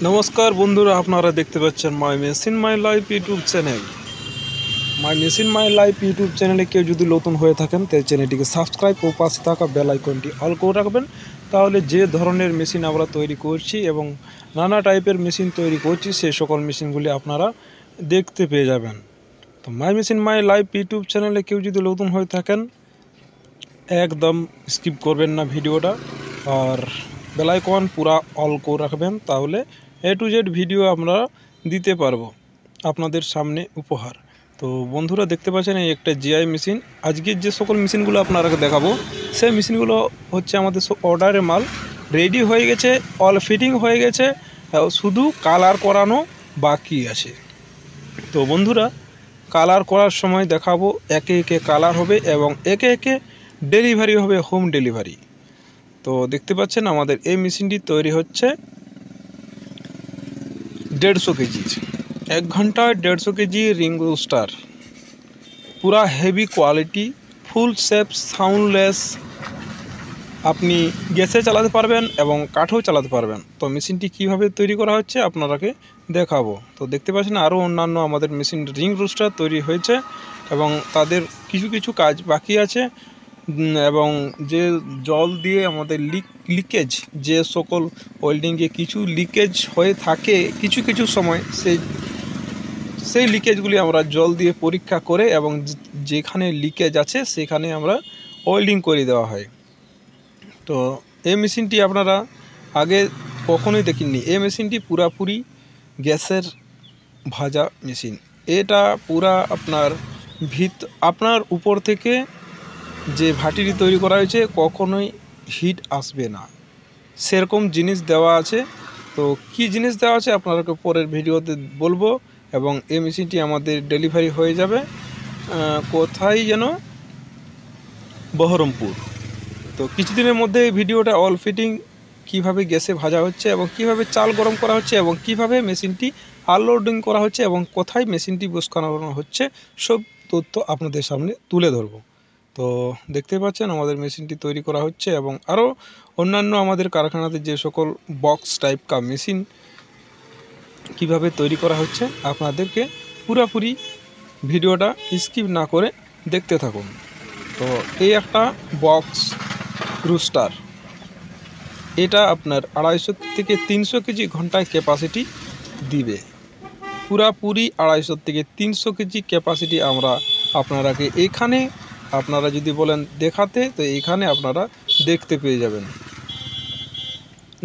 নমস্কার বন্ধুরা, আপনারা দেখতে পাচ্ছেন my machine my life YouTube channel. My machine my life YouTube চ্যানেলে কেউ যদি নতুন হয়ে থাকেন তাই চ্যানেলটিকে সাবস্ক্রাইব ও পাশে থাকা বেল আইকনটি অল করে রাখবেন। তাহলে যে ধরনের মেশিন আমরা তৈরি করছি এবং নানা টাইপের মেশিন তৈরি করছি সেই সকল মেশিনগুলি আপনারা দেখতে পেয়ে যাবেন। তো my machine my life YouTube চ্যানেলে কেউ যদি নতুন হয়ে থাকেন একদম স্কিপ করবেন না ভিডিওটা, আর বেল আইকন পুরা অল করে রাখবেন। তাহলে A to Z ভিডিও আমরা দিতে পারবো আপনাদের সামনে উপহার। তো বন্ধুরা দেখতে পাচ্ছেন এই একটা জিআই মেশিন। আজকের যে সকল মেশিনগুলো আপনারাকে দেখাবো সেই মেশিনগুলো হচ্ছে আমাদের অর্ডারের মাল, রেডি হয়ে গেছে, অল ফিটিং হয়ে গেছে, শুধু কালার করানো বাকি আছে। তো বন্ধুরা কালার করার সময় দেখাবো, একে একে কালার হবে এবং একে একে ডেলিভারি হবে, হোম ডেলিভারি। তো দেখতে পাচ্ছেন আমাদের এই মেশিনটি তৈরি হচ্ছে 150 কেজির, 1 ঘন্টায় 150 কেজি রিং রোস্টার, পুরা হেভি কোয়ালিটি, ফুল শেপ, সাউন্ডলেস। আপনি গ্যাসে চালাতে পারবেন এবং কাঠেও চালাতে পারবেন। তো মেশিনটি কিভাবে তৈরি করা হচ্ছে আপনারাকে দেখাবো। তো দেখতে পাচ্ছেন আরও অন্যান্য আমাদের মেশিন রিং রোস্টার তৈরি হয়েছে এবং তাদের কিছু কিছু কাজ বাকি আছে। এবং যে জল দিয়ে আমাদের লিকেজ, যে সকল ওয়েল্ডিংয়ে কিছু লিকেজ হয়ে থাকে কিছু কিছু সময়, সেই লিকেজগুলি আমরা জল দিয়ে পরীক্ষা করে এবং যেখানে লিকেজ আছে সেখানে আমরা ওয়েল্ডিং করে দেওয়া হয়। তো এই মেশিনটি আপনারা আগে কখনোই দেখেননি। এই মেশিনটি পুরাপুরি গ্যাসের ভাজা মেশিন। এটা পুরা আপনার উপর থেকে যে ভাটিটি তৈরি করা হয়েছে কখনোই হিট আসবে না, সেরকম জিনিস দেওয়া আছে। তো কি জিনিস দেওয়া আছে আপনাদেরকে পরের ভিডিওতে বলবো। এবং এই মেশিনটি আমাদের ডেলিভারি হয়ে যাবে কোথায় যেন, বহরমপুর। তো কিছুদিনের মধ্যে এই ভিডিওটা অল ফিটিং কীভাবে গ্যাসে ভাজা হচ্ছে এবং কিভাবে চাল গরম করা হচ্ছে এবং কিভাবে মেশিনটি আনলোডিং করা হচ্ছে এবং কোথায় মেশিনটি বসানো হচ্ছে সব তথ্য আপনাদের সামনে তুলে ধরবো। তো দেখতে পাচ্ছেন আমাদের মেশিনটি তৈরি করা হচ্ছে এবং আরও অন্যান্য আমাদের কারখানাতে যে সকল বক্স টাইপ কা মেশিন কিভাবে তৈরি করা হচ্ছে আপনাদেরকে পুরোপুরি ভিডিওটা স্কিপ না করে দেখতে থাকুন। তো এই একটা বক্স রুস্টার, এটা আপনার 250 থেকে 300 কেজি ঘন্টায় ক্যাপাসিটি দিবে। পুরাপুরি 250 থেকে 300 কেজি ক্যাপাসিটি আমরা আপনারাকে এখানে, আপনারা যদি বলেন দেখাতে, তো এইখানে আপনারা দেখতে পেয়ে যাবেন।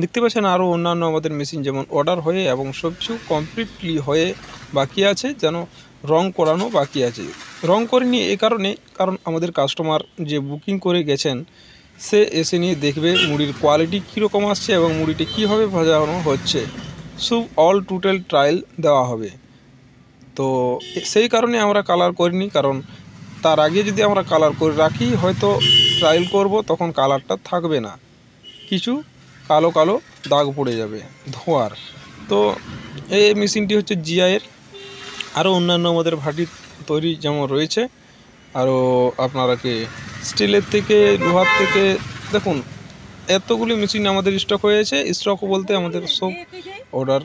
দেখতে পাচ্ছেন আরও অন্যান্য আমাদের মেশিন যেমন অর্ডার হয়ে এবং সব কিছু কমপ্লিটলি হয়ে বাকি আছে, যেন রং করানো বাকি আছে। রং করিনি এই কারণ আমাদের কাস্টমার যে বুকিং করে গেছেন সে এসে নিয়ে দেখবে মুড়ির কোয়ালিটি কীরকম আসছে এবং মুড়িটি কীভাবে ভাজানো হচ্ছে, সব অল টোটাল ট্রায়াল দেওয়া হবে। তো সেই কারণে আমরা কালার করিনি, কারণ তার আগে যদি আমরা কালার করে রাখি হয়তো ট্রায়াল করব তখন কালারটা থাকবে না, কিছু কালো কালো দাগ পড়ে যাবে ধোঁয়ার। তো এই মেশিনটি হচ্ছে জিআইয়ের। আরও অন্যান্য আমাদের ভাটির তৈরি যেমন রয়েছে, আরও আপনারাকে স্টিলের থেকে, লোহার থেকে, দেখুন এতগুলি মেশিন আমাদের স্টক হয়েছে। স্টক বলতে আমাদের সব অর্ডার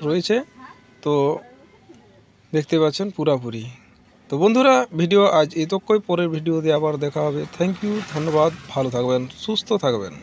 রয়েছে। তো দেখতে পাচ্ছেন পুরাপুরি। তো বন্ধুরা ভিডিও আজ এতক্ষই, পরের ভিডিওতে আবার দেখা হবে। থ্যাংক ইউ, ধন্যবাদ, ভালো থাকবেন, সুস্থ থাকবেন।